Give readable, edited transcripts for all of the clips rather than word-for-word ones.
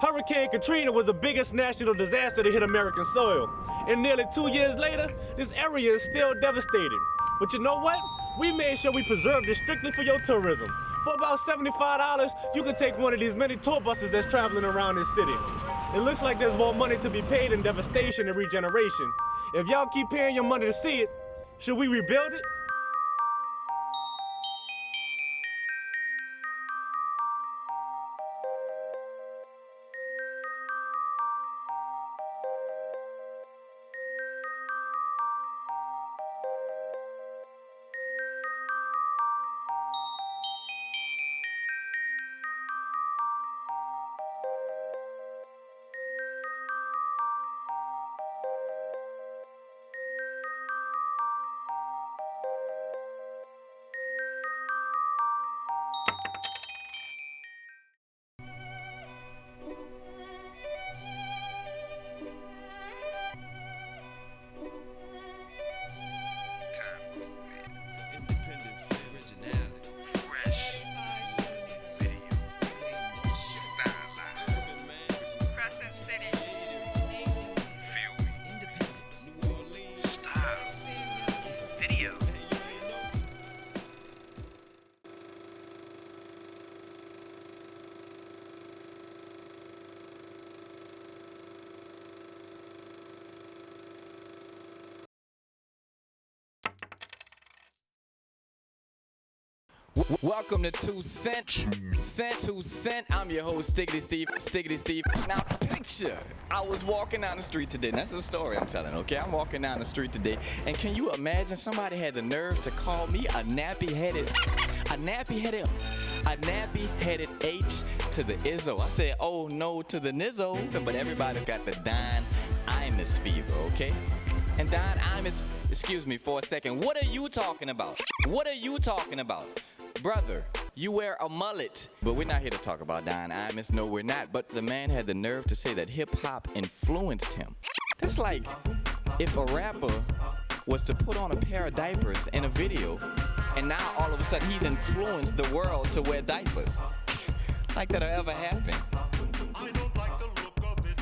Hurricane Katrina was the biggest national disaster to hit American soil. And nearly 2 years later, this area is still devastated. But you know what? We made sure we preserved it strictly for your tourism. For about $75, you can take one of these many tour buses that's traveling around this city. It looks like there's more money to be paid in devastation and regeneration. If y'all keep paying your money to see it, should we rebuild it? Welcome to 2 Cent. I'm your host, Stiggidy Steve. Now picture, I was walking down the street today. That's a story I'm telling, okay? I'm walking down the street today, and can you imagine somebody had the nerve to call me a nappy-headed H to the Izzo. I said, oh no to the Nizzo, but everybody got the Don Imus fever, okay? And Don Imus, excuse me for a second, what are you talking about? Brother, you wear a mullet. But we're not here to talk about Don Imus. No, we're not. But the man had the nerve to say that hip-hop influenced him. That's like if a rapper was to put on a pair of diapers in a video, and now all of a sudden he's influenced the world to wear diapers. Like that'll ever happen. I don't like the look of it.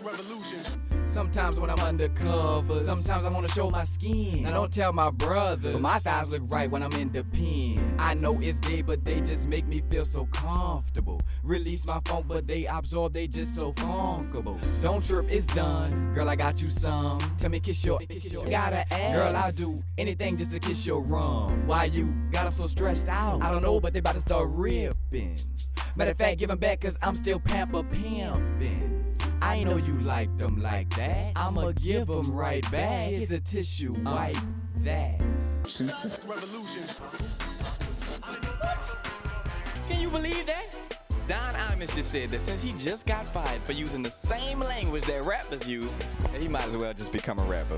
Revolution. Sometimes when I'm undercover, sometimes I wanna show my skin. Now don't tell my brothers, but my thighs look right when I'm in the pen. I know it's gay, but they just make me feel so comfortable. Release my phone, but they absorb, they just so funkable. Don't trip, it's done. Girl, I got you some. Tell me kiss your gotta ask. Girl, I'll do anything just to kiss your rum. Why you got them so stressed out? I don't know, but they about to start ripping. Matter of fact, give them back, cause I'm still pamper pimping. I ain't know you like them like that. I'ma give them right back. Here's a tissue, wipe that. Revolution. Can you believe that? Don Imus just said that since he just got fired for using the same language that rappers use, that he might as well just become a rapper.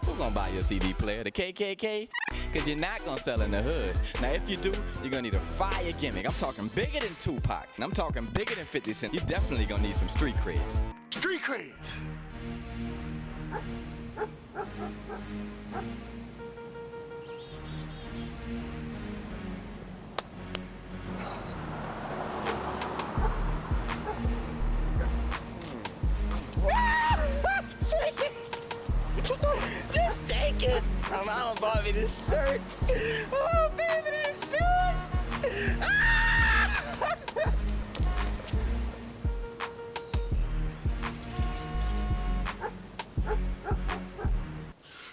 Who's gonna buy your CD player? The KKK? Cause you're not gonna sell in the hood. Now if you do, you're gonna need a fire gimmick. I'm talking bigger than Tupac, and I'm talking bigger than 50 Cent. You're definitely gonna need some street creds. Street creds. Just take it. My mama bought me this shirt. Oh, baby, these shoes.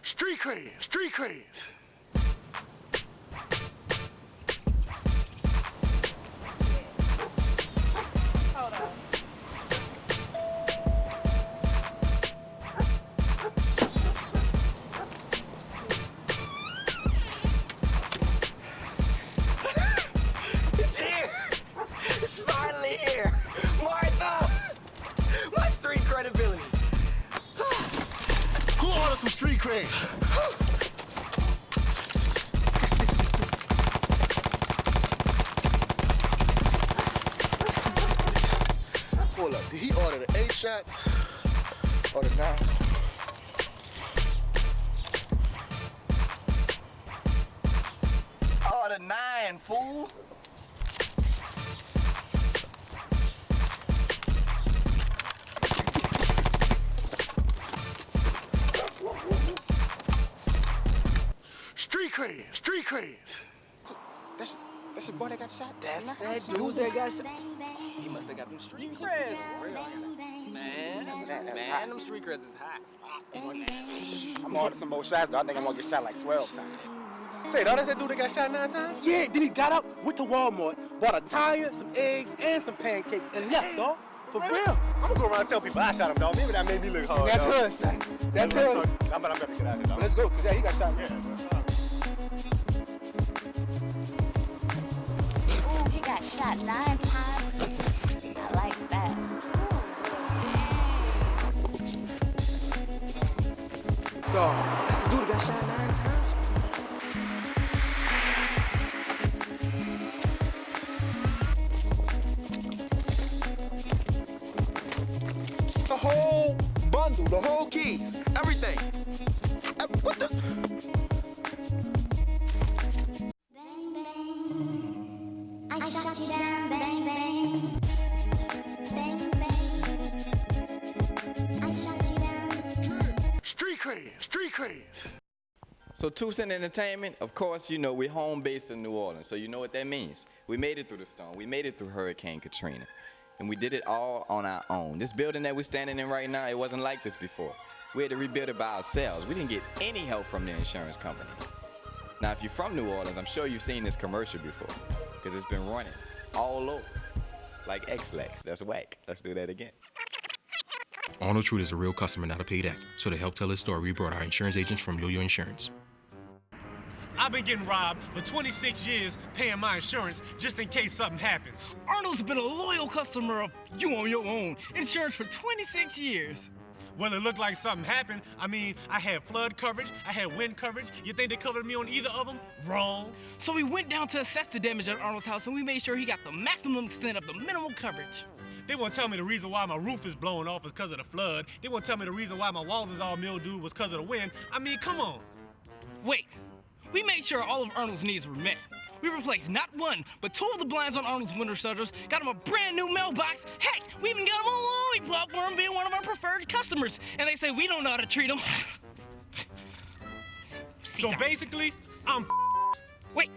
Street creds. Street creds. Hold on. It's here. It's finally here. Martha. My street credibility. Who ordered some street creds? Hold up, did he order the 8 shots or the 9? man, fool. Street craze, street craze. That's your boy that got shot? That's that dude that got shot. He must have got them street creds. Man, them street creds is hot. I'm ordering some more shots, though. I think I'm gonna get shot like 12 times. Say, that's that dude that got shot 9 times? Yeah, then he got up, went to Walmart, bought a tire, some eggs, and some pancakes, and left, dog. For real. I'm gonna go around and tell people I shot him, dog. Maybe that made me look hard. That's dog. hood, son. That's hood. I'm gonna get out of here, dog. Let's go, cause yeah, he got shot. Yeah. Ooh, he got shot 9 times. I like that. Dog, that's the dude that got shot 9 times? The whole bundle, the whole keys, everything. What the? Bang, bang. I shot you down, bang, bang. Bang, bang. I shot you down. Street craze, street craze. So 2 Cent Entertainment, of course, you know, we're home based in New Orleans, so you know what that means. We made it through the storm. We made it through Hurricane Katrina. And we did it all on our own. This building that we're standing in right now, it wasn't like this before. We had to rebuild it by ourselves. We didn't get any help from the insurance companies. Now, if you're from New Orleans, I'm sure you've seen this commercial before, because it's been running all over, like X-Lex. That's whack. Let's do that again. Arnold Trude is a real customer, not a paid actor. So to help tell his story, we brought our insurance agents from Yo-Yo Insurance. I've been getting robbed for 26 years paying my insurance just in case something happens. Arnold's been a loyal customer of You On Your Own Insurance for 26 years. Well, it looked like something happened. I mean, I had flood coverage, I had wind coverage. You think they covered me on either of them? Wrong. So we went down to assess the damage at Arnold's house and we made sure he got the maximum extent of the minimum coverage. They won't tell me the reason why my roof is blowing off is because of the flood. They won't tell me the reason why my walls is all mildewed was because of the wind. I mean, come on. Wait, we made sure all of Arnold's needs were met. We replaced not 1, but 2 of the blinds on Arnold's window shutters, got him a brand new mailbox. Heck, we even got him a lollipop for him being one of our preferred customers. And they say we don't know how to treat him. So basically, I'm Wait,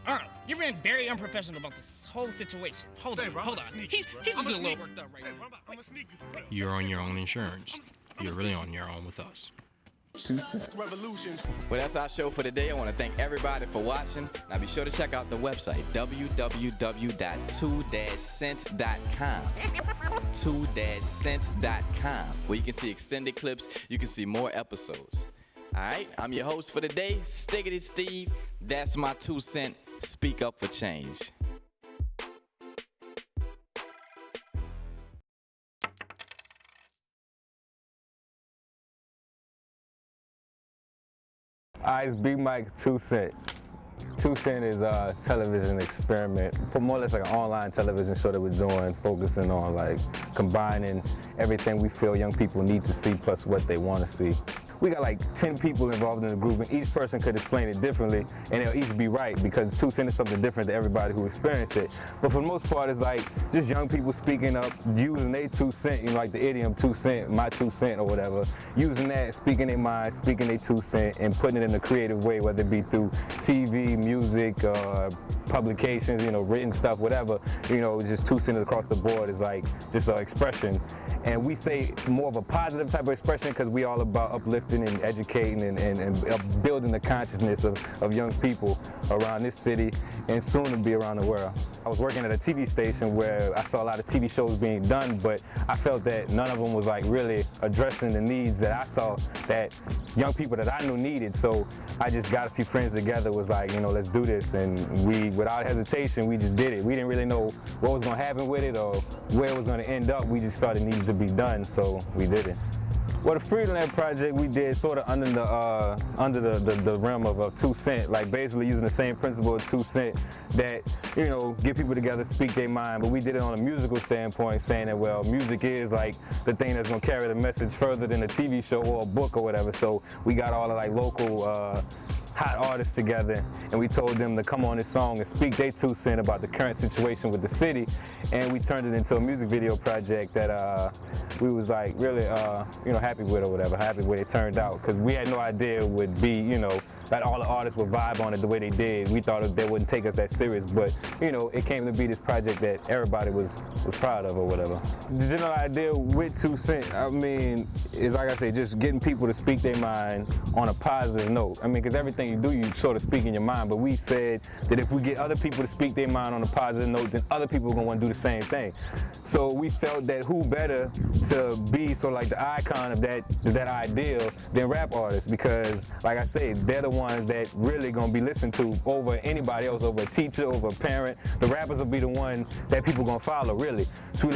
Arnold, you're being very unprofessional about this whole situation. Hold on. He's a little worked up right now. I'm a sneaky. You're on your own insurance. You're really on your own with us. 2 Cent. Revolution. Well, that's our show for today. I want to thank everybody for watching. Now be sure to check out the website, www.2-cent.com. 2-cent.com, where you can see extended clips. You can see more episodes. All right, I'm your host for the day, Stiggidy Steve. That's my 2 cent. Speak up for change. Hi, it's Big Mike, 2 Cent. 2 Cent is a television experiment, for more or less like an online television show that we're doing, focusing on like combining everything we feel young people need to see plus what they want to see. We got like 10 people involved in the group, and each person could explain it differently, and they'll each be right, because 2 Cent is something different to everybody who experienced it. But for the most part, it's like just young people speaking up, using their 2 cent, you know, like the idiom 2 cent, my 2 cent or whatever, using that, speaking their mind, speaking their 2 cent, and putting it in a creative way, whether it be through TV, music, publications, you know, written stuff, whatever, you know, just 2 cent across the board is like just an expression. And we say more of a positive type of expression because we all about uplifting and educating and building the consciousness of young people around this city and soon to be around the world. I was working at a TV station where I saw a lot of TV shows being done, but I felt that none of them was like really addressing the needs that I saw that young people that I knew needed. So I just got a few friends together, was like, you know, let's do this. And we, without hesitation, we just did it. We didn't really know what was going to happen with it or where it was going to end up. We just felt it needed to be done, so we did it. Well, the Freedomland project we did sort of under the realm of 2 Cent, like basically using the same principle of 2 Cent that, you know, get people together, speak their mind, but we did it on a musical standpoint, saying that, well, music is like the thing that's gonna carry the message further than a TV show or a book or whatever. So we got all the like local hot artists together, and we told them to come on this song and speak their 2 cents about the current situation with the city, and we turned it into a music video project that we was like really happy with or whatever, happy with it turned out, because we had no idea it would be, that all the artists would vibe on it the way they did. We thought they wouldn't take us that serious, but it came to be this project that everybody was proud of or whatever. The general idea with 2 cents, I mean, is like I say, just getting people to speak their mind on a positive note. I mean, because everything you do, you sort of speak in your mind, but we said that if we get other people to speak their mind on a positive note, then other people are going to want to do the same thing. So we felt that who better to be sort of like the icon of that ideal than rap artists, because like I say, they're the ones that really going to be listened to over anybody else, over a teacher, over a parent. The rappers will be the one that people going to follow, really. So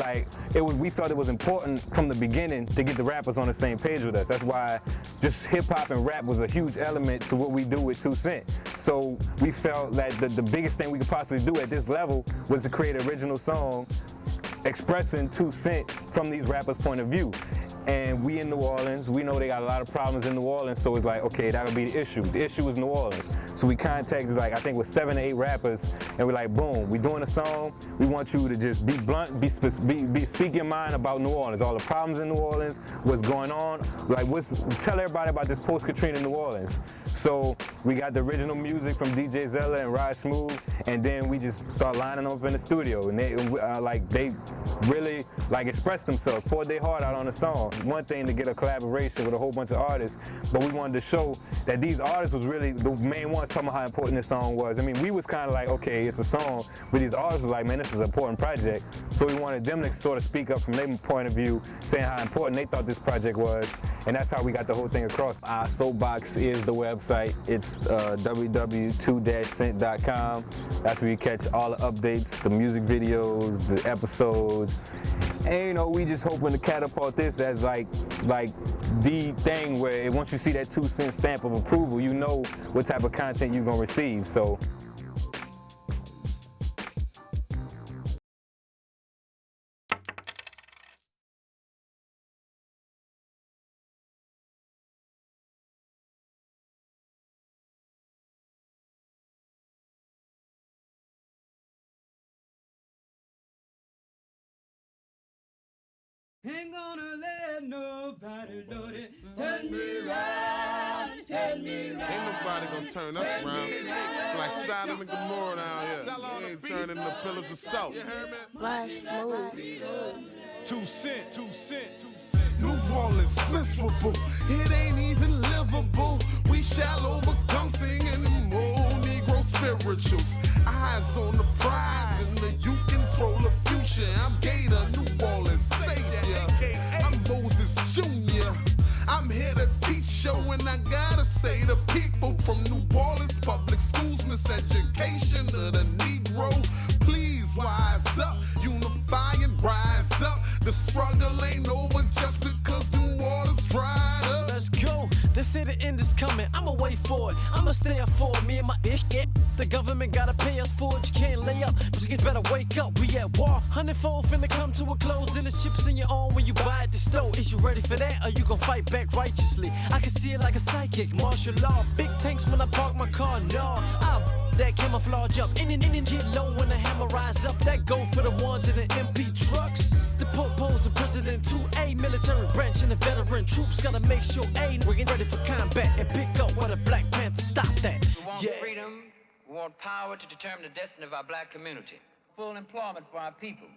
we felt it was important from the beginning to get the rappers on the same page with us. That's why just hip-hop and rap was a huge element to what we do with 2 cents. So we felt that the biggest thing we could possibly do at this level was to create an original song expressing 2 cents from these rappers' point of view. And we in New Orleans, we know they got a lot of problems in New Orleans, so it's like, okay, that'll be the issue. The issue is New Orleans. So we contacted, I think with 7 or 8 rappers, and we're like, boom, we doing a song. We want you to just be blunt, speak your mind about New Orleans, all the problems in New Orleans, what's going on. Tell everybody about this post-Katrina New Orleans. So we got the original music from DJ Zella and Ride Smooth, and then we just start lining them up in the studio, and they really expressed themselves, poured their heart out on the song. One thing to get a collaboration with a whole bunch of artists, but we wanted to show that these artists was really the main ones talking about how important this song was. I mean, we was kind of like, okay, it's a song, but these artists was like, man, this is an important project. So we wanted them to sort of speak up from their point of view, saying how important they thought this project was, and that's how we got the whole thing across. Our soapbox is the website. It's www.2-cent.com. That's where you catch all the updates, the music videos, the episodes. And we just hoping to catapult this as like the thing where once you see that 2 cent stamp of approval, you know what type of content you're gonna receive. So Ain't gonna let nobody load it. Turn me round, turn me round. Ain't nobody gonna turn us around. It's like Sodom and Gomorrah down here. We ain't turning the pillars of salt. You heard me? Rush smooth. 2 cent, 2 cent, 2 cent. New Orleans miserable. It ain't even livable. We shall overcome singing them old Negro spirituals. Eyes on the prize and you control the future. I'm Gator, New Orleans savior. I'm Moses Jr. I'm here to teach you, and I gotta say the people from New Orleans public schools miseducation of the Negro. Please wise up, unify and rise up. The struggle ain't over just because New Orleans dried up. Let's go. They say the end is coming. I'ma wait for it. I'ma stay up for it. Me and my ish. The government gotta pay us for it. You can't lay up, but you better wake up. We at war. 100-fold finna come to a close. Then the chips in your own when you buy at the store. Is you ready for that, or you gon' fight back righteously? I can see it like a psychic, martial law. Big tanks when I park my car. No, that camouflage up. In get low when the hammer rise up. That go for the ones in the MP trucks. The popos and President 2A, military branch and the veteran troops gotta make sure we're getting ready for combat and pick up where the Black Panthers stop that. We want freedom, we want power to determine the destiny of our black community. Full employment for our people.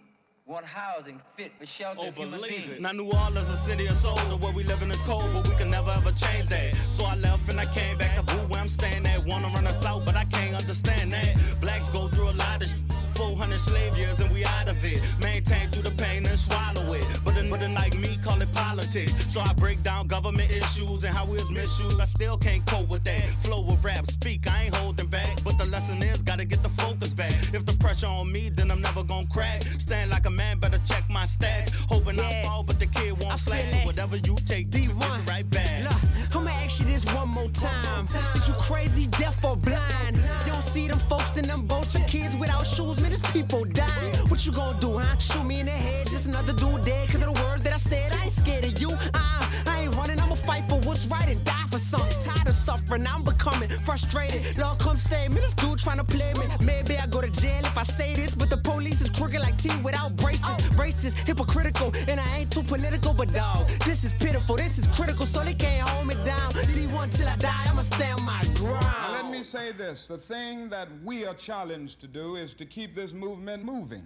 We want housing fit for shelter of human beings. Now New Orleans a city of soul, the way we living is cold, but we can never ever change that. So I left and I came back to boo where I'm staying at. Wanna run us out, but I can't understand that. Blacks go through a lot of 400 slave years and we out of it. Maintain through the pain and swallow it. But a like me call it politics. So I break down government issues and how we was misused. I still can't cope with that. Flow with rap, speak, I ain't holding back. But the lesson is gotta get the focus back. If the pressure on me, then I'm never gonna crack. Stand like a man, better check my stats. Hoping I fall, but the kid won't slack. Whatever you take, D1 right back. Look, I'ma ask you this one more time. Is you crazy, deaf, or blind? You don't see them folks in them boats, your kids without shoes, man, there's people dying. What you gonna do, huh? Shoot me in the head, just another dude dead. Cause of the words that I said, I ain't scared of you. I ain't running, I'ma fight for what's right and die for something. Tired of suffering. different. I'm becoming frustrated. Lord, come save me. This dude trying to play me. Maybe I go to jail if I say this, but the police is crooked like T without braces. Racist, hypocritical, and I ain't too political, but dog, this is pitiful. This is critical, so they can't hold me down. D1 till I die, I'ma stay on my ground. Now let me say this. The thing that we are challenged to do is to keep this movement moving.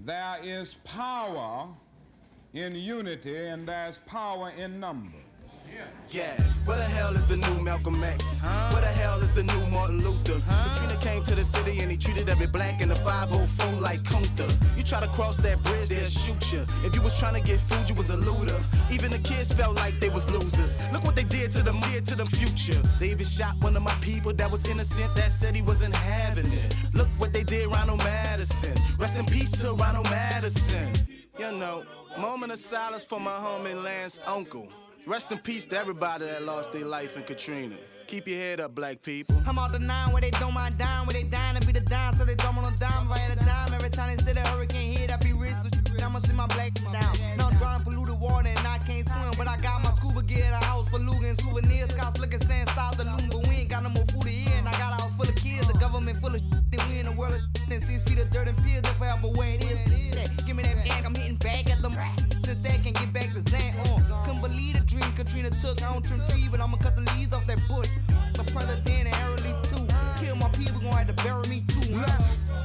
There is power in unity and there's power in numbers. Yeah, where the hell is the new Malcolm X? Where the hell is the new Martin Luther? Katrina came to the city and he treated every black in the 504 like Kunta. You try to cross that bridge, they'll shoot you. If you was trying to get food, you was a looter. Even the kids felt like they was losers. Look what they did to them future. They even shot one of my people that was innocent that said he wasn't having it. Look what they did, Ronald Madison. Rest in peace to Ronald Madison. You know, moment of silence for my homie Lance uncle. Rest in peace to everybody that lost their life in Katrina. Keep your head up, black people. I'm out the 9 where they don't mind dime, where they dying to be the dime, so they don't want no dime. If I had a dime, every time they say the hurricane hit, I be rich, so I'ma see my black down. Now I'm drawing polluted water and I can't swim, but I got my scuba gear at a house for Luga and souvenirs. Scouts looking saying stop the loom, but we ain't got no more food to eat, and I got a house full of kids, the government full of then we in the world of and 6 feet of dirt and pills, if I ever where it is. Give me that bag, I'm hitting back at them. Since they can't get back to Zan. Couldn't believe the dream Katrina took. I don't trim tree, but I'ma cut the leaves off that bush. The president and Harold Lee too. Kill my people, gonna have to bury me too.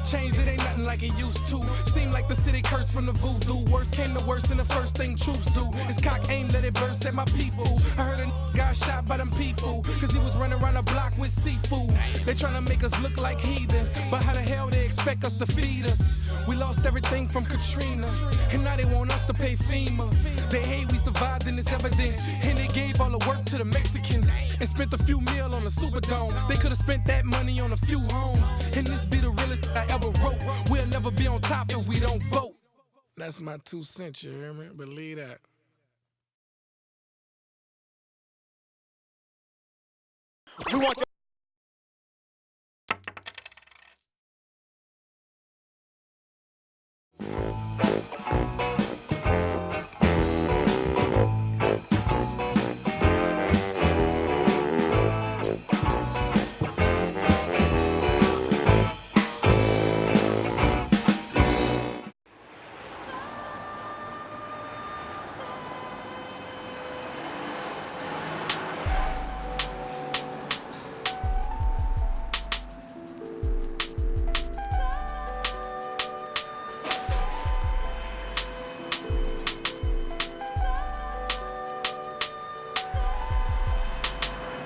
Changed, it ain't nothing like it used to. Seemed like the city cursed from the voodoo. Worst came to worst, and the first thing troops do is cock aim, let it burst at my people. I heard a got shot by them people, cause he was running around the block with seafood. They tryna make us look like heathens, but how the hell they expect us to feed us? We lost everything from Katrina, and now they want us to pay FEMA. They hate we survived and it's evident, and they gave all the work to the Mexicans and spent a few mil on the Superdome. They could've spent that money on a few homes, and this be the realest I ever wrote. We'll never be on top if we don't vote. That's my 2 cents, you hear me? Believe that. We want your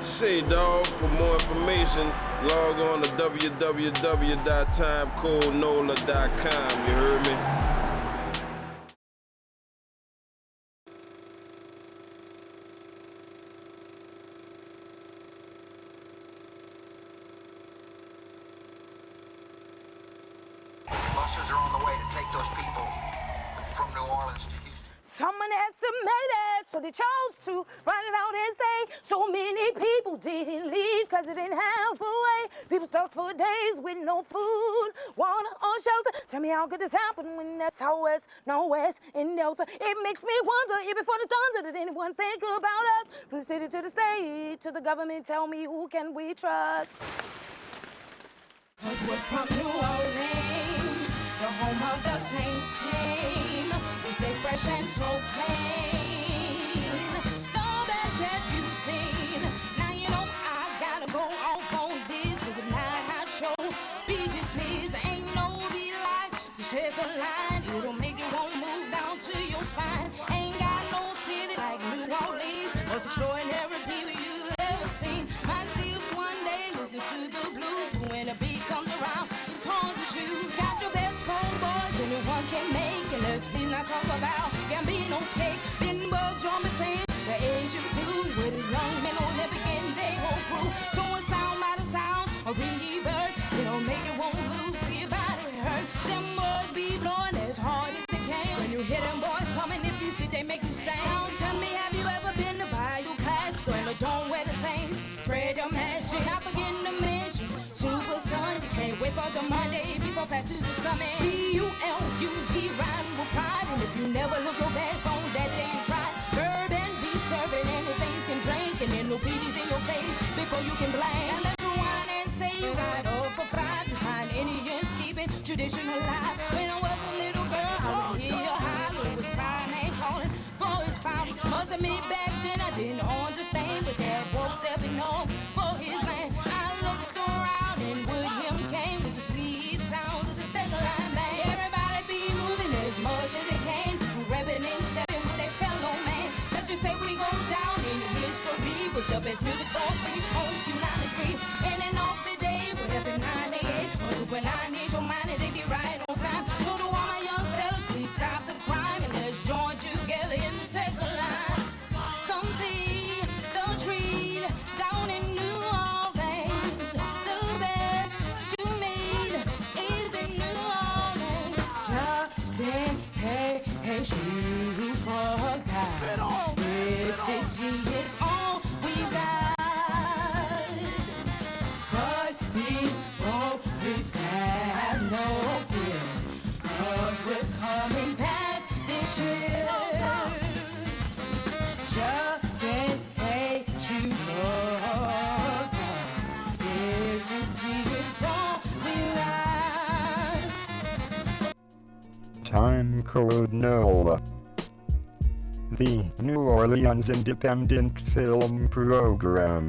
Say, dog, for more information, log on to www.timecodenola.com, you heard me? Buses are on the way to take those people from New Orleans to Houston. Someone estimated, so they chose to run it out as they. So many people didn't leave because they didn't have a way. People stuck for days with no food, water, or shelter. Tell me how could this happen when that's Southwest, Northwest, and Delta? It makes me wonder, if before the thunder, did anyone think about us? From the city to the state, to the government, tell me who can we trust? 'Cause we're from New Orleans, the home of the Saints team. We stay fresh and so clean. The best yet you've seen. Now you know I gotta go off on this, 'cause if not, I'd show. Be dismissed, ain't no be like. Just hit the line, it'll make you want to move down to your spine. Ain't got no city like New Orleans, most extraordinary people you've ever seen. Might see us one day, listen to the blues, but when the beat comes around, it's hard to choose. Got your best home boys, anyone can make it. Let's be not talk about Gambino's cake. Then Bug Drum is saying the age of 2 with a young men on the beginning, they whole crew. So a sound by the sound, a rebirth, it'll make you won't move till your body hurt. Them boys be blowing as hard as they can. When you hear them boys coming, if you see they make you stand. Now tell me, have you ever been to Bayou Class? Well, don't wear the Saints, spread your magic. Not forgetting to mention Super Sunday. Can't wait for the Monday before Fat Tuesday's coming. D-U-L-U-D, riding with pride. And if you never look your best on that day you try, bourbon be serving anything you can drink. And then Ain't no beaties in your face before you can blame. And let's rewind and say you got up for five behind Indians keeping tradition alive. When I was a little girl, I would hear you holler. It was fine and calling for his father. Must admit back then I didn't understand, but that woke self known for his land. I looked around and with him came was the sweet sounds of the second line band. Everybody be moving as much as they can, rapping and stepping with their fellow man. Let's just say we go down in history with the best music for free on Q93. And an off the day with every 98 or Super 9 need your mind and they be right on time. So to all my young fellas, please stop the crime and let's join together in the second line. Come see the treat down in New Orleans. The best to meet is in New Orleans. Justin, hey, you forgot. This city is all we got. But we won't have no fear, 'cause we're coming back this year. Just in case you forgot, this city is all we got. Timecode NOLA. The New Orleans Independent Film Program.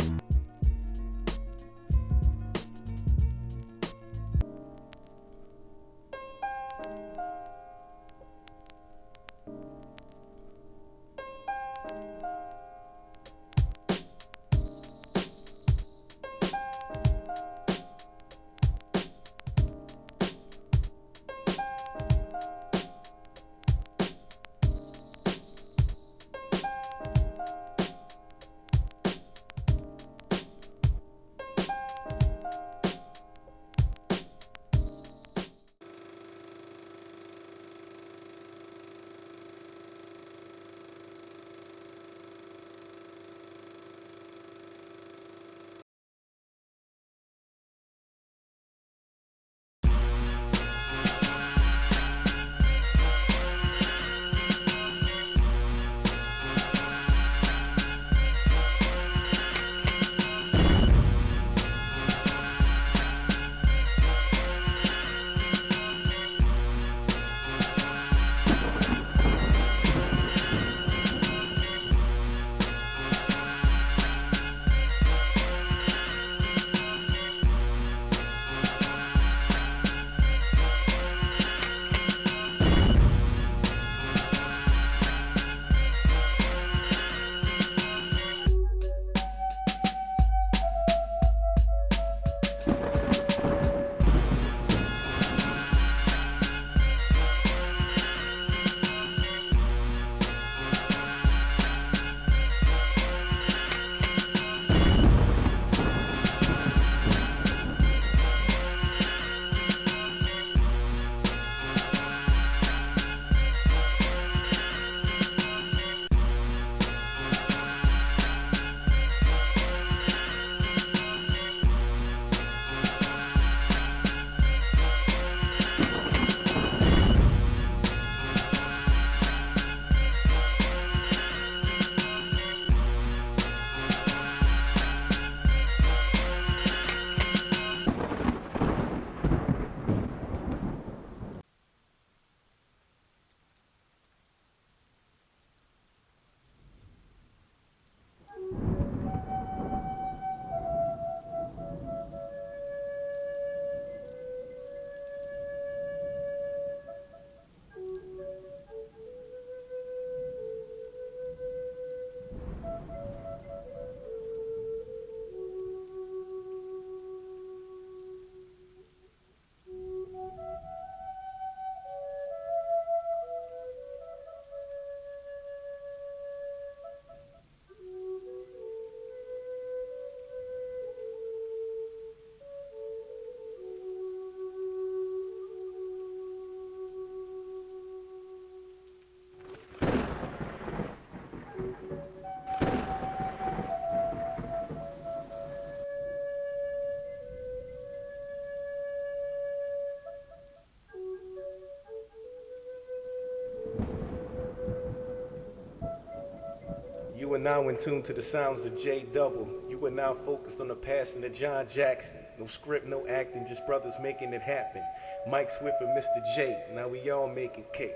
are now in tune to the sounds of J Double. You are now focused on the passing of John Jackson. No script, no acting, just brothers making it happen. Mike Swift and Mr. J, now we all making cake.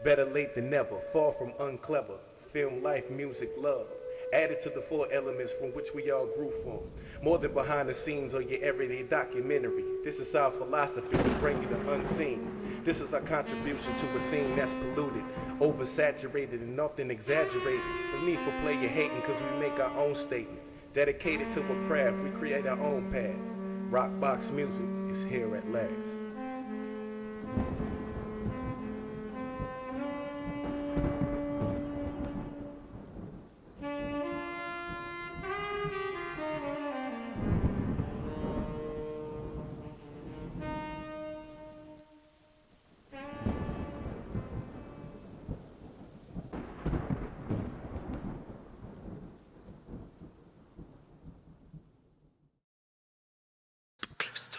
Better late than never, far from unclever. Film, life, music, love. Added to the 4 elements from which we all grew from. More than behind the scenes or your everyday documentary. This is our philosophy to bring you the unseen. This is our contribution to a scene that's polluted, oversaturated, and often exaggerated. The need for player hating because we make our own statement. Dedicated to a craft, we create our own path. Rock box music is here at last.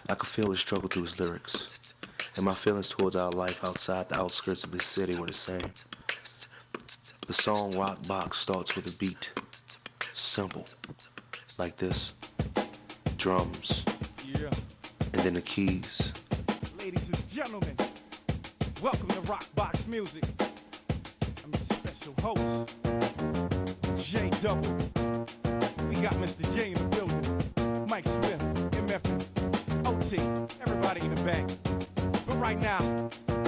I could feel his struggle through his lyrics, and my feelings towards our life outside the outskirts of this city were the same. The song Rock Box starts with a beat, simple, like this, drums, and then the keys. Ladies and gentlemen, welcome to Rock Box Music. I'm your special host, J Double. We got Mr. J in the building, Mike Swift, MF, OT, everybody in the back. But right now,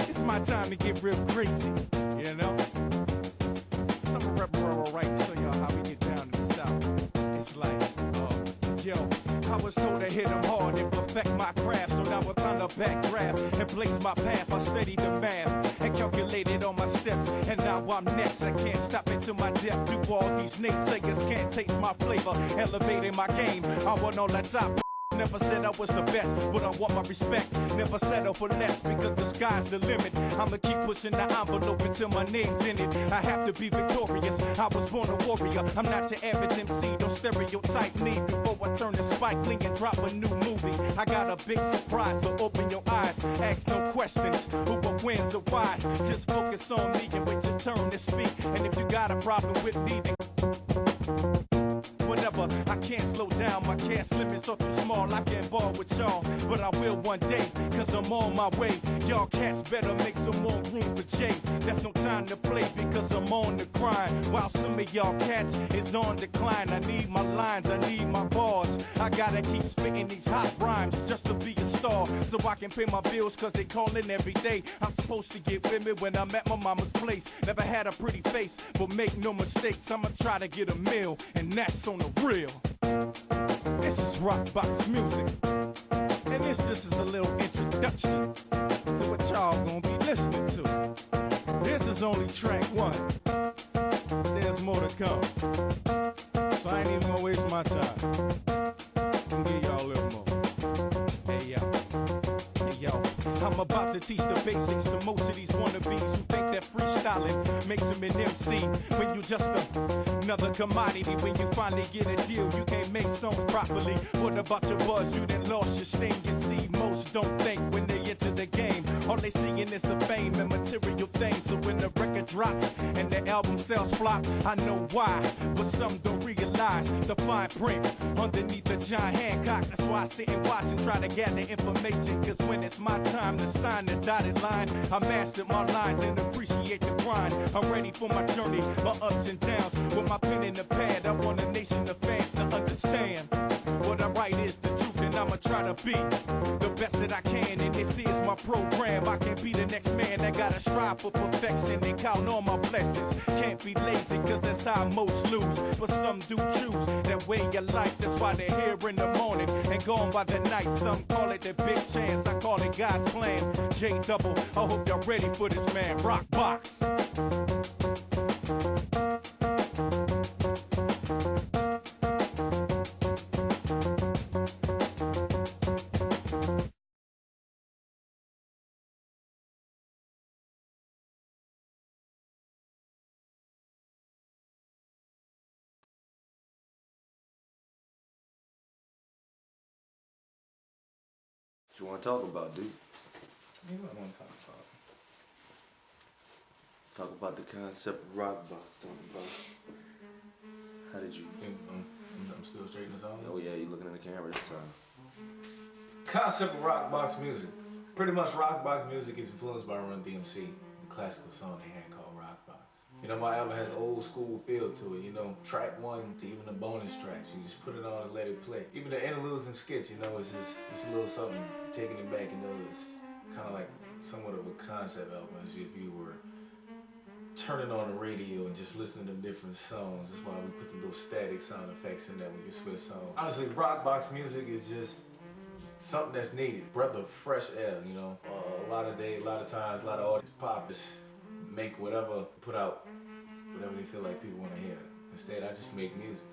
it's my time to get real crazy, you know? So I'm a rep rural right to show y'all how we get down in the South. It's like, yo, I was told to hit them hard and perfect my craft. So now I'm trying to back grab and blaze my path. I studied the math and calculated all my steps. And now I'm next. I can't stop it to my depth. To all these naysayers can't taste my flavor. Elevating my game. I want all that top. Never said I was the best, but I want my respect. Never settle for less because the sky's the limit. I'ma keep pushing the envelope until my name's in it. I have to be victorious. I was born a warrior. I'm not your average MC. Don't stereotype me before I turn to Spike Lee and drop a new movie. I got a big surprise, so open your eyes. Ask no questions. Who wins or wise? Just focus on me and wait your turn to speak. And if you got a problem with me, then whatever, I can't slow down, my cash limits are too small, I can't ball with y'all, but I will one day, cause I'm on my way. Y'all cats better make some more room for Jay. There's no time to play because I'm on the grind, while some of y'all cats is on decline. I need my lines, I need my bars, I gotta keep spitting these hot rhymes just to be a star, so I can pay my bills cause they callin' every day. I'm supposed to get with me when I'm at my mama's place. Never had a pretty face, but make no mistakes, I'ma try to get a meal, and that's on the real. This is Rock Box Music, and this just is a little introduction to what y'all gonna be listening to. This is only track 1. There's more to come, so I ain't even gonna waste my time. I'm gonna give y'all a little more. Hey yo, I'm about to teach the basics to most of these wannabes who think that freestyling makes them an MC when you just another commodity. When you finally get a deal, you can't make songs properly. What about your buzz? You done lost your sting. You see, most don't think when they enter the game. All they seeing is the fame and material things. So when the record drops and the album sales flop, I know why, but some don't realize the fine print underneath the John Hancock. That's why I sit and watch and try to gather information. Cause when it's my time to sign the dotted line, I mastered my lines and appreciate the grind. I'm ready for my journey, my ups and downs. With my pen in the pad, I want a nation of fans to understand what I write is the truth, and I'ma try to be the best that I can. And this is my program. I can't be the next man that gotta strive for perfection and count all my blessings. Can't be lazy, cause that's how most lose. But some do choose that way of life. That's why they're here in the morning and gone by the night. Some call it their big chance, I call it God's plan. J Double, I hope y'all ready for this, man. Rock Box. What you want to talk about, dude? What do I want to talk about? Talk about the concept of Rock Box. Talk about How did you? I'm still straightening this out. Oh yeah, you looking in the camera this time. Concept of rock box music. Pretty much rock box music is influenced by Run DMC, the classical song they had called Rock Box. You know, my album has the old school feel to it, you know, track one to even the bonus tracks. You just put it on and let it play. Even the interludes and skits, you know, it's a little something, taking it back, you know, it's kind of like somewhat of a concept album, as if you were turning on the radio and just listening to different songs. That's why we put the little static sound effects in there when you switch songs. Honestly, rock box music is just something that's needed. Breath of fresh air, you know. A lot of times, a lot of artists pop just make whatever, put out whatever they feel like people want to hear. Instead, I just make music.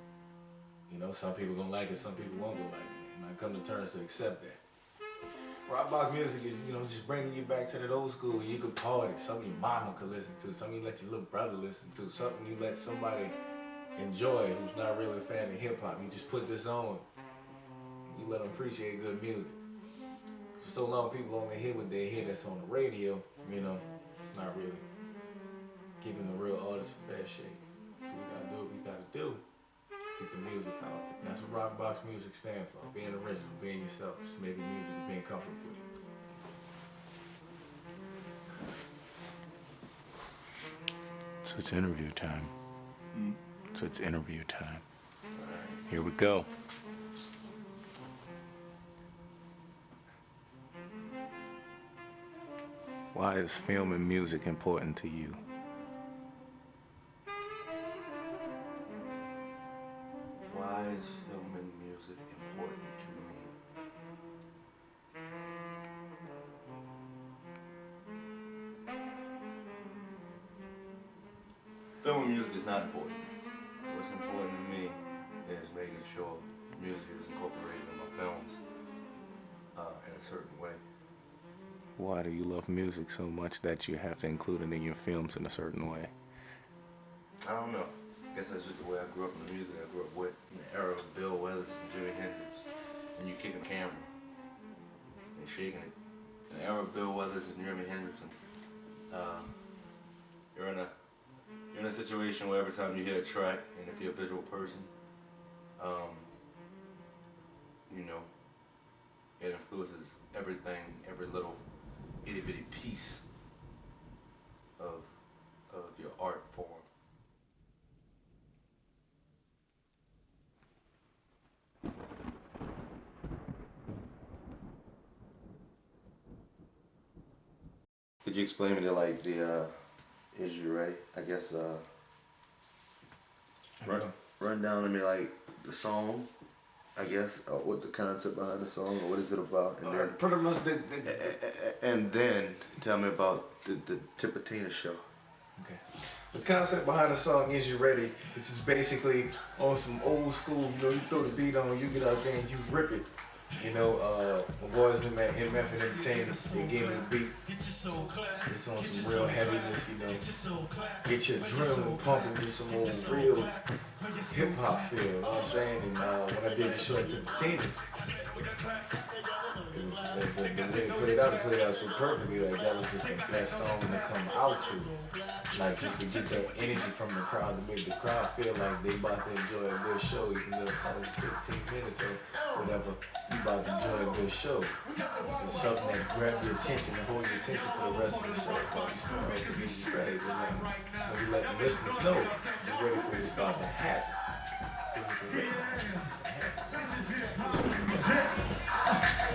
You know, some people gonna like it, some people won't go like it. And I come to terms to accept that. Rock box music is, you know, just bringing you back to that old school where you could party, something your mama could listen to, something you let your little brother listen to, something you let somebody enjoy who's not really a fan of hip hop. You just put this on, you let them appreciate good music. For so long, people only hear what they hear that's on the radio, you know, it's not really giving the real artist a fair shake. So we gotta do what we gotta do. Get the music out. And that's what rock box music stands for. Being original, being yourself, just making music and being comfortable with it. So it's interview time. So it's interview time. Here we go. Why is film and music important to you? Why is film and music important to me? Film and music is not important. What's important to me is making sure music is incorporated in my films in a certain way. Why do you love music so much that you have to include it in your films in a certain way? I don't know. I guess that's just the way I grew up in the music I grew up with. In the era of Bill Withers and Jimi Hendrix. And you kicking the camera and shaking it. In the era of Bill Withers and Jimi Hendrix, you're in a situation where every time you hear a track, and if you're a visual person, you know, it influences everything, every little itty bitty piece of your art form. Could you explain to me like the Is You Ready? I guess run down to me like the song, I guess, or what the concept behind the song, or what is it about, and then pretty much and then tell me about the Tipatina show. Okay. The concept behind the song Is You Ready? It's just basically on some old school, you know, you throw the beat on, you get out there and you rip it. You know, my boys in Method Entertainment, they gave me the beat. It's on some real heaviness, you know. Get your adrenaline pumping, get some old real hip hop feel, you know what I'm saying? And when I did the show at Tipatina, the way it played out so perfectly. Like that was just the best song to come out to. Like just to get that energy from the crowd to make the crowd feel like they about to enjoy a good show. Even though it's only 15 minutes or whatever, you about to enjoy a good show. It's just something that grab your attention and hold your attention for the rest of the show. Like you start making music ready, and then when you let the listeners know you're ready for what's about to happen.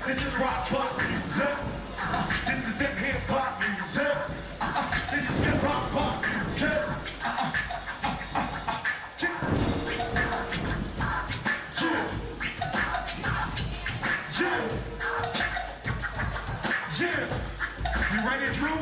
This is rock box music. This is them hip hop music. This is hip hop box music. Yeah. You ready, Drew?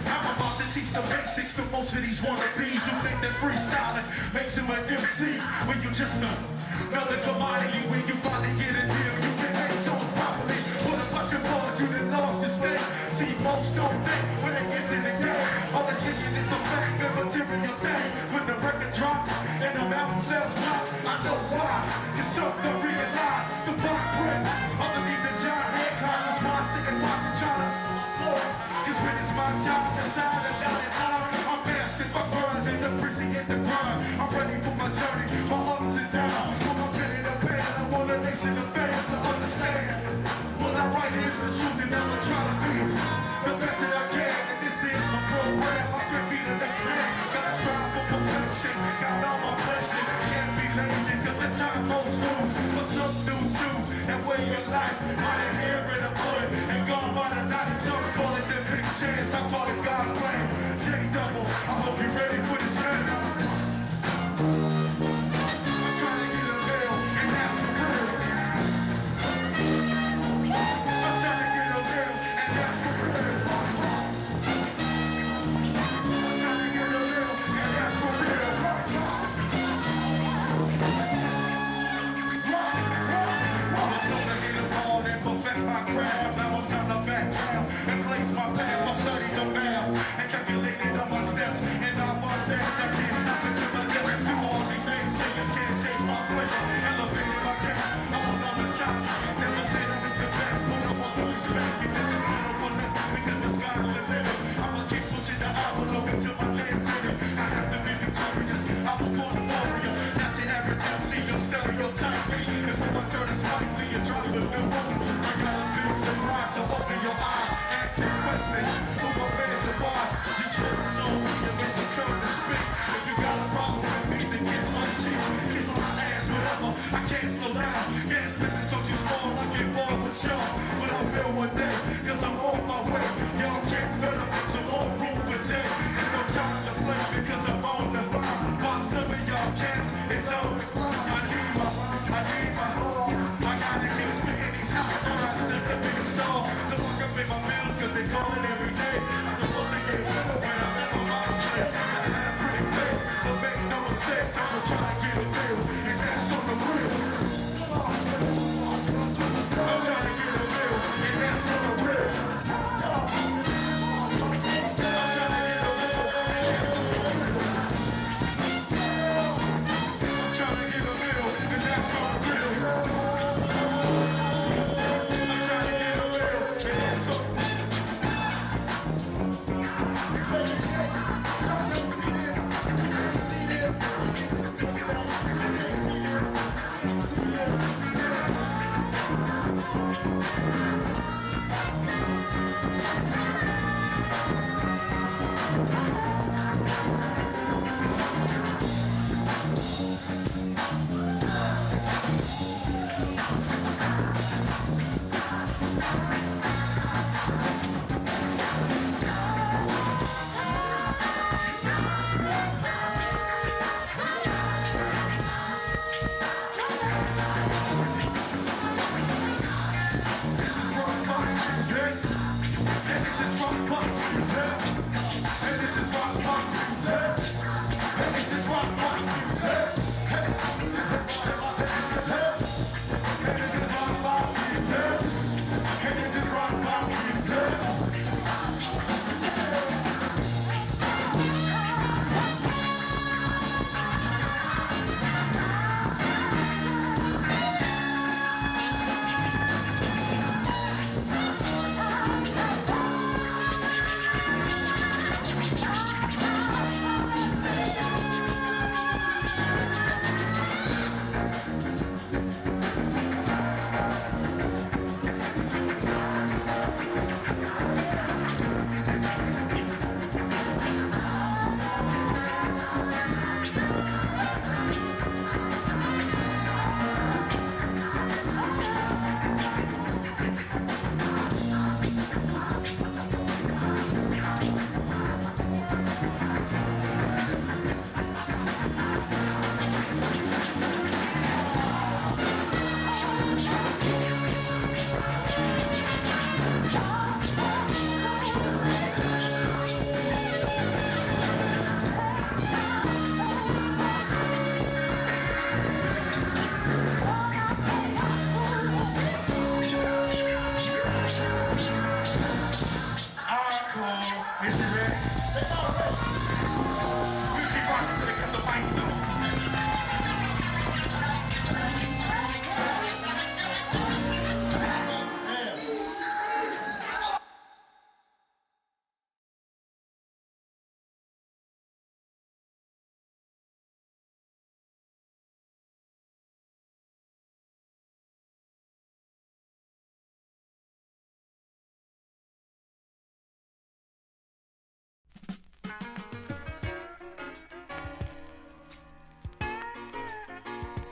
I'm about to teach the basics to most of these wannabes who think that freestyling makes them an MC when you just another commodity. When you finally get a deal, you can make songs properly. Put a bunch of bars, you done lost your state. See, most don't think when they get to the game. All they're singing is the fact, the material thing. When the record drops and the album sells drop, I know why. You're starting to realize the fine print underneath the giant head collars. Why I'm sticking my China boys. Cause when it's my time, decide to down and out. I'm best if I burn in the prison in the grind. I'm ready for my journey. ladies and the fans to understand. What I write is the truth and never try to be the best that I can. And this is my program. I can be the next man. Gotta strive for perfection. Got all my blessing. Can't be lazy cause the time goes through. But some do too. And where your life might have hair in a hood and gone by the night. Jump call it the big chance. I call it God's plan. J-double. I hope you're ready for this man. And place my path, I study the math and calculated on my steps. And I want that, I can't stop it till my death. Do all these things, singers can't taste my pleasure. Elevated my game, I'm on the top. Never say that it's the best, but I want to respect. You never feel no one less because the sky's the limit. I'ma keep pushing the envelope until my legs in it. I have to be victorious, I was born a warrior. Not your average MC, no stereotype me. Before I turn this white, you're trying to feel I got a big surprise, so open your eyes. Ask me questions, who my fans and why. Just focus on me and let the curtain speak. If you got a problem with me, then kiss my cheek. Kiss my ass, whatever, I can't slow down. Gas limit so too small, I get bored with y'all. But I feel one day, cause I'm on my way. Y'all can't fill up with some more room for Jay. There's no time to play because I'm on the line. While some of y'all cats, it's on the clock. I need my heart. I gotta keep spitting these hot lines. That's the biggest star. So walk up in my bills cause they call it every day. I'm supposed to get better when I'm in my mom's place. I had a pretty face, but make no mistakes. I'ma try to get a deal, and that's on the real. I'm trying to get a deal, and that's on the real.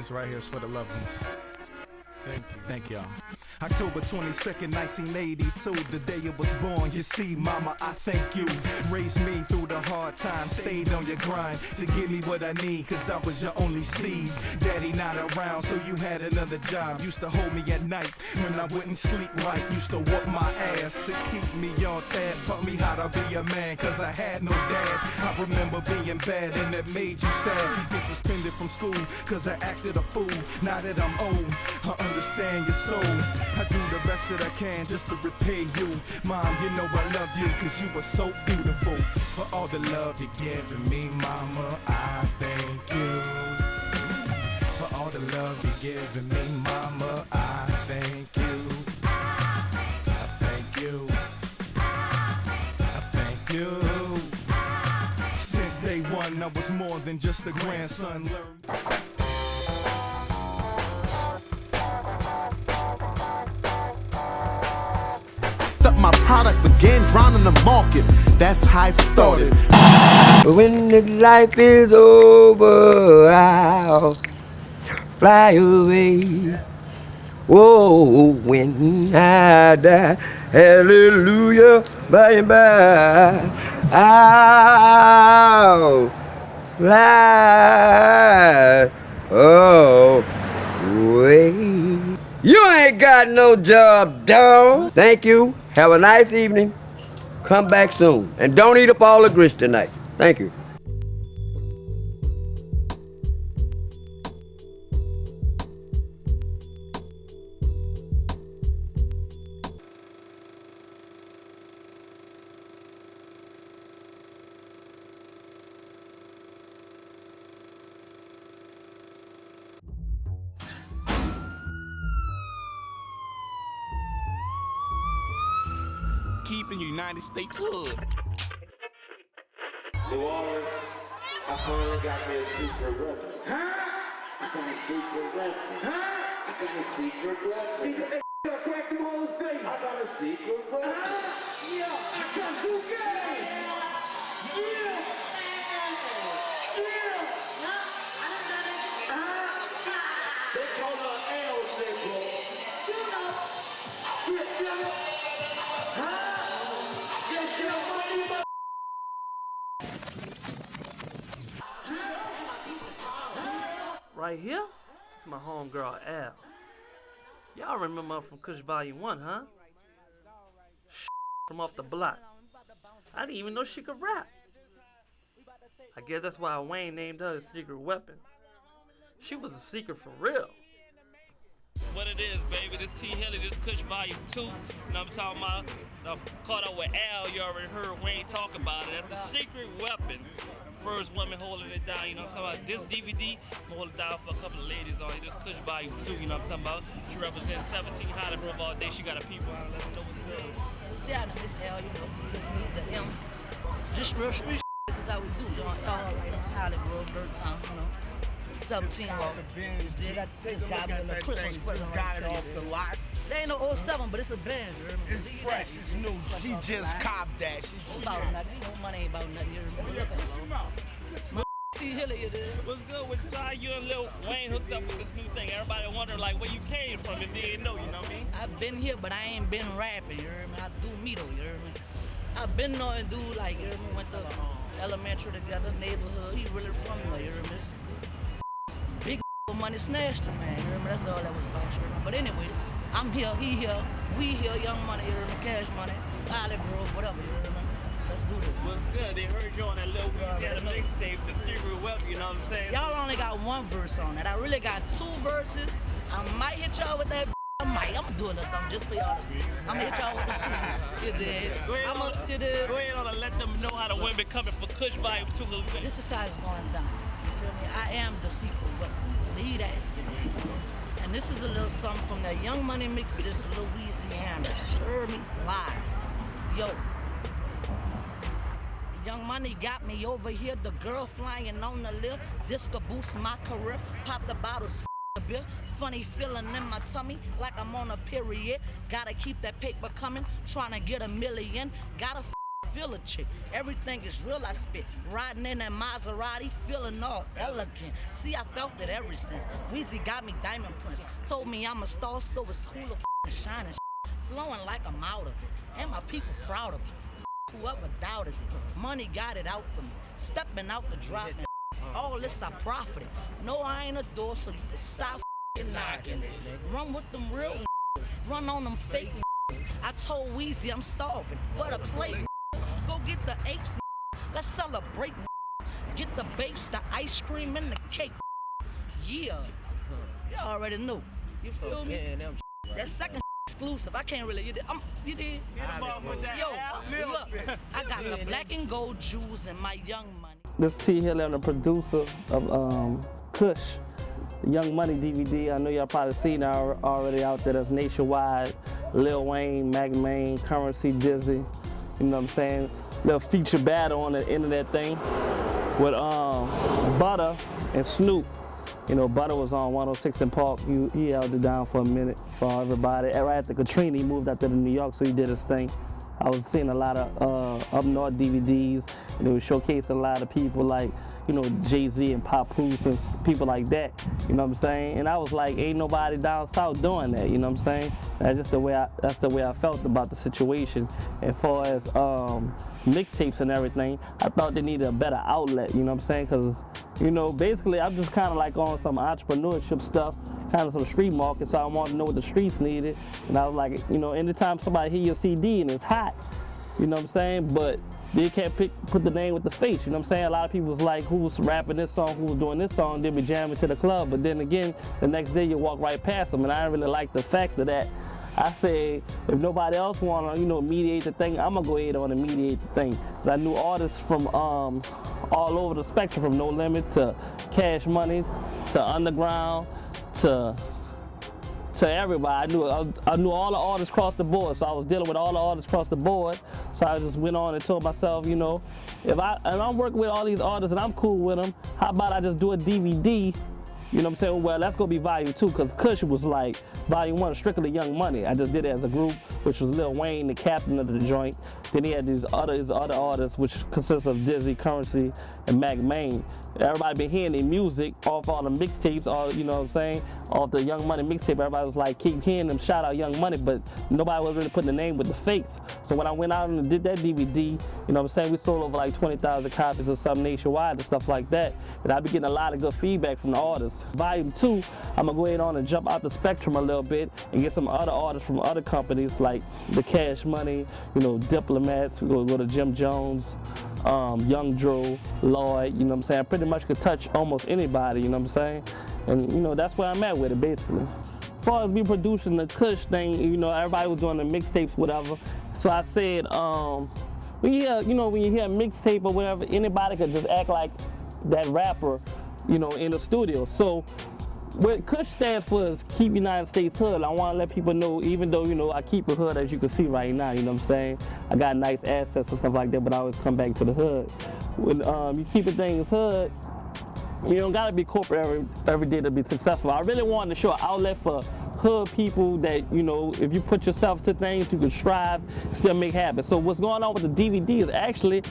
This right here is for the loved ones. Thank you. Thank y'all. October 22nd, 1982, the day you was born. You see, mama, I thank you. Raised me through the hard times, stayed on your grind to give me what I need, cause I was your only seed. Daddy not around, so you had another job. Used to hold me at night when I wouldn't sleep right. Used to whoop my ass to keep me on task. Taught me how to be a man, cause I had no dad. I remember being bad and it made you sad. Get suspended from school, cause I acted a fool. Now that I'm old, I understand your soul. I do the best that I can just to repay you. Mom, you know I love you cause you were so beautiful. For all the love you're giving me, mama, I thank you. For all the love you're giving me, mama, I thank you. I thank you. I thank you. Since day one, I was more than just a grandson. My product began drowning the market. That's how it started. When the life is over, I'll fly away. Whoa, when I die, hallelujah, by and by, I'll fly away. You ain't got no job, dog. Thank you. Have a nice evening. Come back soon. And don't eat up all the grits tonight. Thank you. Keeping United States hood. New Orleans, I finally got me a secret weapon. Huh? I got a secret weapon. Huh? I got a secret weapon. See that crack through all his face. I got a secret weapon. Yeah, I got two guys. Yeah. They call her L, nigga. You know. Right here, it's my homegirl Al. Y'all remember her from Kush Volume 1, huh? From off the block. I didn't even know she could rap. I guess that's why Wayne named her his secret weapon. She was a secret for real. What it is, baby, this T Hilly, this Kush Volume 2, and I'm talking about, caught up with Al, you already heard Wayne talk about it. That's a secret weapon. First woman holding it down, you know what I'm talking about? This DVD, I'm holding it down for a couple of ladies on it. This Kush Volume 2, you know what I'm talking about? She represents 17 Hollywood all day. She got a people on. Let's know what's good. Yeah, I know this L, you know, this me, the M. Just real street this is how we do, doing all right on Hollywood, Birdtown, you know. 17 off. Just got it off the lot. They ain't no 07, but it's a Benz. It's fresh, it's new. She just copped that. She about nothing. Ain't no money ain't about nothing. You look at T Hilly, you did. What's good with you? You and Lil Wayne hooked up with this new thing. Everybody wondering like where you came from if they didn't know, you know what I mean? I've been here, but I ain't been rapping, you hear me? I do me though, you hear me? I've been knowing dude like, you hear me? Went to elementary together, neighborhood. He really from there, you hear me? Big money snatched him, man. You hear me? That's all that was about, you hear me? But anyway, I'm here, he here, we here, Young Money, you hear me? Cash Money, Olive Grove, whatever, you hear me? Let's do this. What's good? They heard you on that little mixtape, the secret weapon, you know what I'm saying? Y'all only got one verse on that. I really got two verses. I might hit y'all with that. I'm doing something just for y'all to do. I'm gonna hit y'all with the two. You did. Go ahead on and let them know how the women coming for Kush Volume 2 little bit. This is how it's going down. You feel me? I am the secret weapon. Believe that. And this is a little something from that Young Money mix. This is Louisiana. Heard me live. Yo. Young Money got me over here. The girl flying on the lift. This could boost my career. Pop the bottles, a bit. Funny feeling in my tummy like I'm on a period. Gotta keep that paper coming. Trying to get $1 million. Gotta feel a chick. Everything is real, I spit. Riding in that Maserati, feeling all elegant. See, I felt it ever since. Weezy got me diamond prints. Told me I'm a star, so it's cool to shining. Flowing like I'm out of it. And my people proud of it. Whoever doubted it. Money got it out for me. Stepping out the drop and all this I profited. No, I ain't a door, so you can stop knocking it. Run with them real run on them fake I told Weezy I'm starving. For the plate, go get the apes. Let's celebrate. Get the babes, the ice cream, and the cake. Yeah, you already knew. You feel me? That second exclusive. I can't really. You did? Yo, look, I got the black and gold jewels and my Young Money. This T. Hilly, I'm the producer of Kush, the Young Money DVD. I know y'all probably seen it already out there. That's nationwide. Lil Wayne, Mack Maine, Currency, Dizzy. You know what I'm saying? Little feature battle on the end of that thing with Butter and Snoop. You know, Butter was on 106 in Park. He held it down for a minute for everybody. Right after Katrina, he moved out there to New York, so he did his thing. I was seeing a lot of up north DVDs, and it was showcasing a lot of people like, you know, Jay-Z and Papoose and people like that. You know what I'm saying? And I was like, ain't nobody down south doing that. You know what I'm saying? That's just the way I felt about the situation. As far as mixtapes and everything, I thought they needed a better outlet. You know what I'm saying? Because, you know, basically I'm just kind of like on some entrepreneurship stuff, kind of some street market, so I wanted to know what the streets needed. And I was like, you know, anytime somebody hear your CD and it's hot, you know what I'm saying? But they can't put the name with the face, you know what I'm saying? A lot of people was like, who was rapping this song, who was doing this song, they'd be jamming to the club. But then again, the next day you walk right past them, and I didn't really like the fact of that. I say, if nobody else wanna, you know, mediate the thing, I'm gonna go ahead on and mediate the thing. I knew artists from all over the spectrum, from No Limit to Cash Money to Underground to everybody. I knew all the artists across the board, so I was dealing with all the artists across the board. So I just went on and told myself, you know, if I'm working with all these artists and I'm cool with them, how about I just do a DVD? You know what I'm saying? Well, that's gonna be volume 2, because Kush was like volume 1, strictly Young Money. I just did it as a group, which was Lil Wayne, the captain of the joint. Then he had his other artists, which consists of Dizzy, Currency, and Mack Maine. Everybody been hearing their music off all the mixtapes, all, you know what I'm saying, off the Young Money mixtape. Everybody was like, keep hearing them shout out Young Money, but nobody was really putting the name with the fakes. So when I went out and did that DVD, you know what I'm saying, we sold over like 20,000 copies or something nationwide and stuff like that. And I've been getting a lot of good feedback from the artists. Volume 2, I'm gonna go ahead on and jump out the spectrum a little bit and get some other artists from other companies like the Cash Money, you know, Diplomats. We're gonna go to Jim Jones, Young Drew, Lloyd, you know what I'm saying? I pretty much could touch almost anybody, you know what I'm saying? And, you know, that's where I'm at with it, basically. As far as me producing the Kush thing, you know, everybody was doing the mixtapes, whatever. So I said, when you hear a mixtape or whatever, anybody could just act like that rapper, you know, in the studio. So what Kush stands for is Keep United States Hood. I want to let people know, even though, you know, I keep a hood, as you can see right now, you know what I'm saying? I got nice assets and stuff like that, but I always come back to the hood. When you keep things hood, you don't gotta be corporate every day to be successful. I really wanted to show an outlet for hood people that, you know, if you put yourself to things, you can strive, still make happen. So what's going on with the DVD is actually,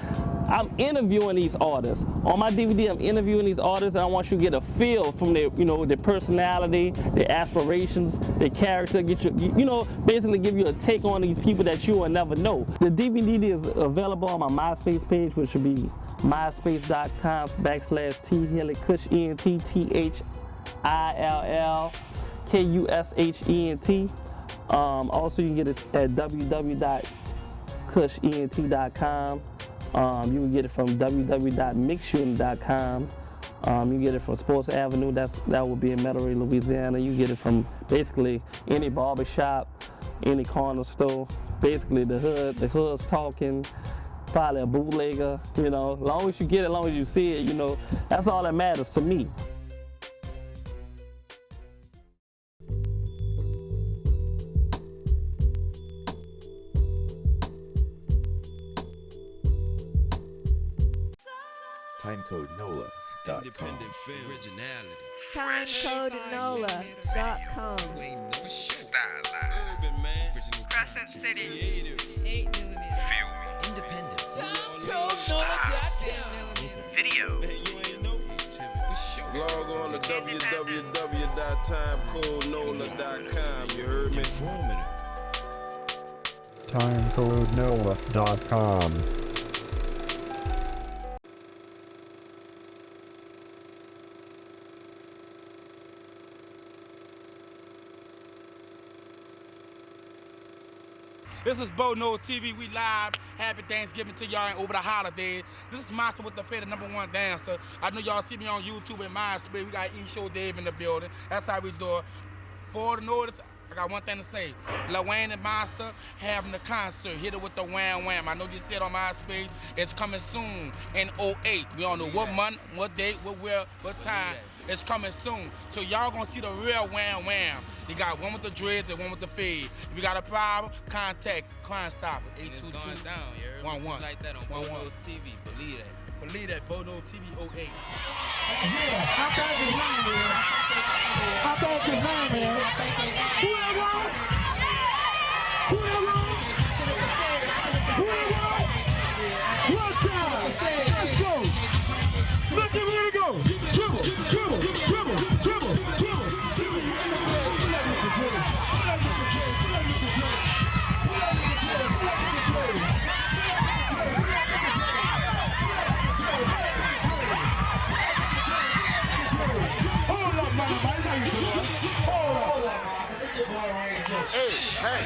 I'm interviewing these artists. On my DVD, I'm interviewing these artists, and I want you to get a feel from their, you know, their personality, their aspirations, their character, you know, basically give you a take on these people that you will never know. The DVD is available on my MySpace page, which should be myspace.com/T Hilly Kush ENTTHILLKUSHENT. Also, you can get it at www.kushent.com. You can get it from www.mixunit.com. You can get it from Sports Avenue, that will be in Metairie, Louisiana. You can get it from basically any barbershop, any corner store. Basically the hood's talking, probably a bootlegger, you know. As long as you get it, as long as you see it, you know, that's all that matters to me. Timecode NOLA.com. TimecodeNOLA.com. Crescent City. 8mm. Independent. www.timecodenola.com. You heard me? Timecodenola.com. This is Bonose TV. We live. Happy Thanksgiving to y'all and over the holidays. This is Monster with the Fate, the #1 dancer. I know y'all see me on YouTube and MySpace. We got E-Show Dave in the building. That's how we do it. For the notice, I got one thing to say. Lil Wayne and Monster having the concert. Hit it with the wham wham. I know you said on MySpace. It's coming soon in 08. We don't know what month, what date, what time. It's coming soon. So y'all gonna see the real wham wham. You got one with the dreads and one with the fade. If you got a problem, contact Crime Stoppers. 822-11. Like that on Bonose TV. Believe that. Believe that. Bonose TV 08. Yeah, how bad is mine, man? How bad is mine, man? Who that was? Who that was? Who that was? One time. Let's go. Let's get ready to go. Dribble, dribble, dribble, dribble, dribble. Hold up, mama. That's how you do it. Hold up. Hey, hey.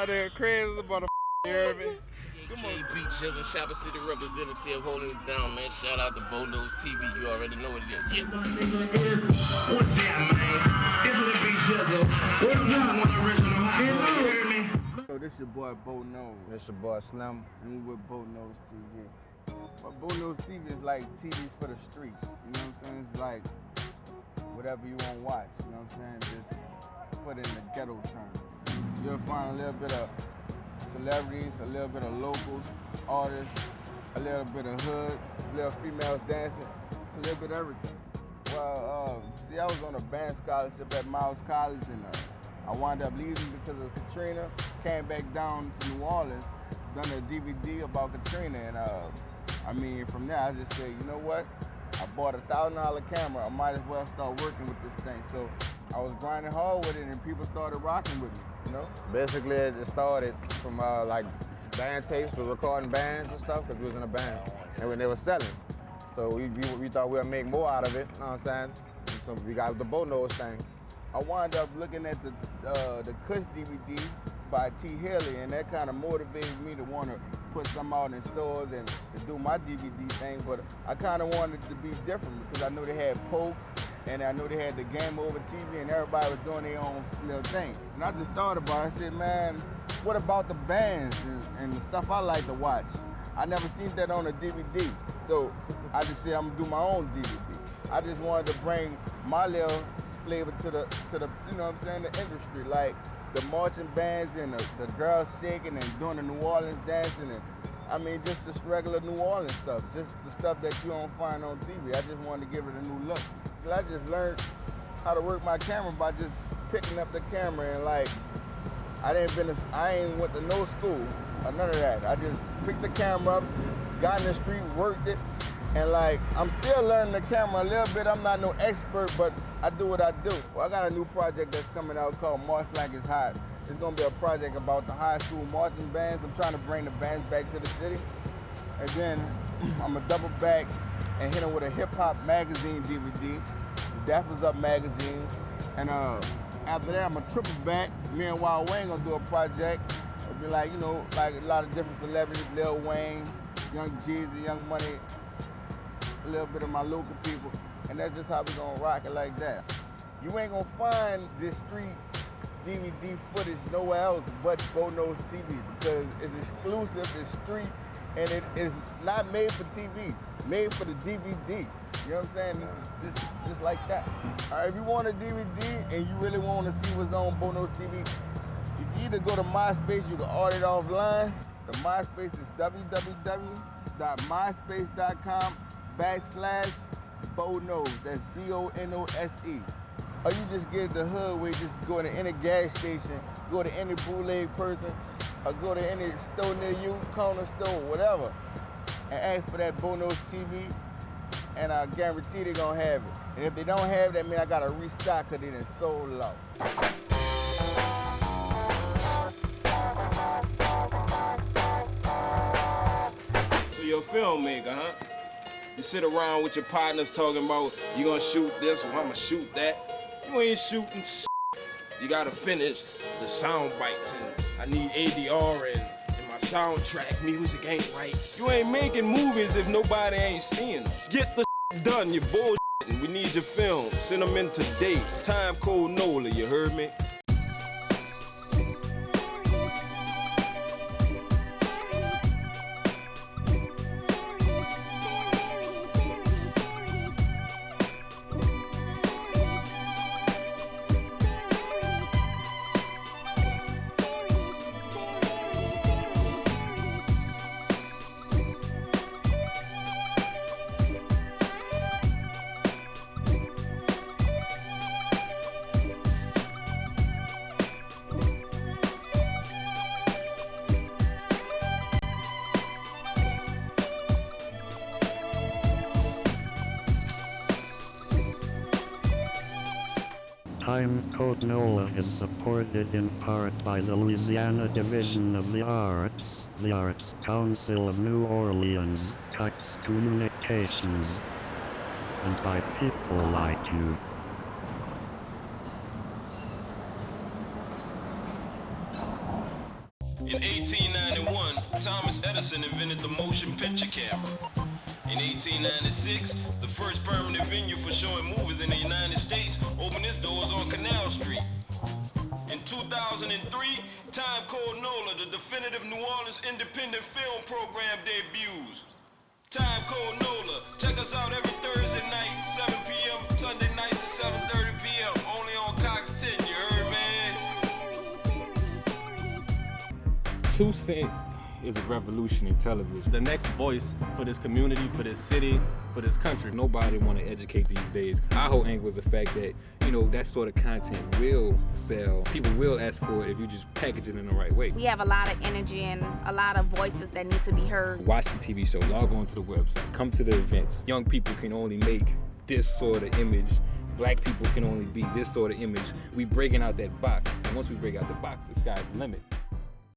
They're crazy about a urban. Come on, Beach Hills and Shopper City representative holding it down, man. Shout out to Bonose TV. You already know what it is. Get What's that, man? This is the Beach Hills. What's up? One original hot. You hear me? Yo, this your boy Bonose. This your boy Slim. And we with Bonose TV. But Bonose TV is like TV for the streets. You know what I'm saying? It's like whatever you want to watch. You know what I'm saying? Just put it in the ghetto terms. You'll find a little bit of celebrities, a little bit of locals, artists, a little bit of hood, little females dancing, a little bit of everything. Well, see, I was on a band scholarship at Miles College, and I wound up leaving because of Katrina. Came back down to New Orleans, done a DVD about Katrina, and I mean, from there I just said, you know what? I bought a $1,000 camera. I might as well start working with this thing. So I was grinding hard with it, and people started rocking with me. You know? Basically, it started from like band tapes, for recording bands and stuff, because we was in a band, and when they were selling. So we thought we'd make more out of it, you know what I'm saying? And so we got the Bonose thing. I wound up looking at the Kush DVD by T. Hilly, and that kind of motivated me to want to put some out in stores and to do my DVD thing, but I kind of wanted it to be different because I know they had Poke, And I know they had the Game Over TV and everybody was doing their own little thing. And I just thought about it. I said, man, what about the bands and the stuff I like to watch? I never seen that on a DVD. So I just said, I'm gonna do my own DVD. I just wanted to bring my little flavor to the you know what I'm saying, the industry. Like the marching bands and the girls shaking and doing the New Orleans dancing and I mean, just this regular New Orleans stuff, just the stuff that you don't find on TV. I just wanted to give it a new look. I just learned how to work my camera by just picking up the camera and like, I ain't went to no school or none of that. I just picked the camera up, got in the street, worked it, and like, I'm still learning the camera a little bit. I'm not no expert, but I do what I do. Well, I got a new project that's coming out called March Like It's Hot. It's gonna be a project about the high school marching bands. I'm trying to bring the bands back to the city. And then I'm gonna double back and hit them with a hip hop magazine DVD, the Dappers Up magazine. And after that, I'm gonna triple back. Me and Wild Wayne gonna do a project. It'll be like, you know, like a lot of different celebrities, Lil Wayne, Young Jeezy, Young Money, a little bit of my local people. And that's just how we gonna rock it like that. You ain't gonna find this street DVD footage nowhere else but Bonose TV because it's exclusive, it's street, and it is not made for TV, made for the DVD. You know what I'm saying? It's just like that. All right, if you want a DVD and you really want to see what's on Bonose TV, you can either go to MySpace, you can order it offline. The MySpace is www.myspace.com/Bonose. That's BONOSE. Or you just get the hood where you just go to any gas station, go to any bootleg person, or go to any store near you, corner store, whatever, and ask for that Bonose TV, and I guarantee they're gonna have it. And if they don't have it, that means I gotta restock because they done sold out. So you're a filmmaker, huh? You sit around with your partners talking about, you gonna shoot this or I'm gonna shoot that. You ain't shooting shit. You gotta finish the sound bites and I need ADR and my soundtrack music ain't right. You ain't making movies if nobody ain't seeing them. Get the done, you bullshitting. We need your film. Send them in today. Timecode NOLA, you heard me? Timecode NOLA is supported in part by the Louisiana Division of the Arts Council of New Orleans, Cox Communications, and by people like you. In 1891, Thomas Edison invented the motion picture camera. In 1896, the first permanent venue for showing movies in the United States opened its doors on Canal Street. In 2003, Timecode NOLA, the definitive New Orleans independent film program, debuts. Timecode NOLA, check us out every Thursday night, 7 p.m., Sunday nights at 7:30 p.m., only on Cox 10, you heard, man? 2 Cent is a revolution in television. The next voice for this community, for this city, for this country. Nobody want to educate these days. Our whole angle is the fact that, you know, that sort of content will sell. People will ask for it if you just package it in the right way. We have a lot of energy and a lot of voices that need to be heard. Watch the TV show, log on to the website, come to the events. Young people can only make this sort of image. Black people can only be this sort of image. We breaking out that box. And once we break out the box, the sky's the limit.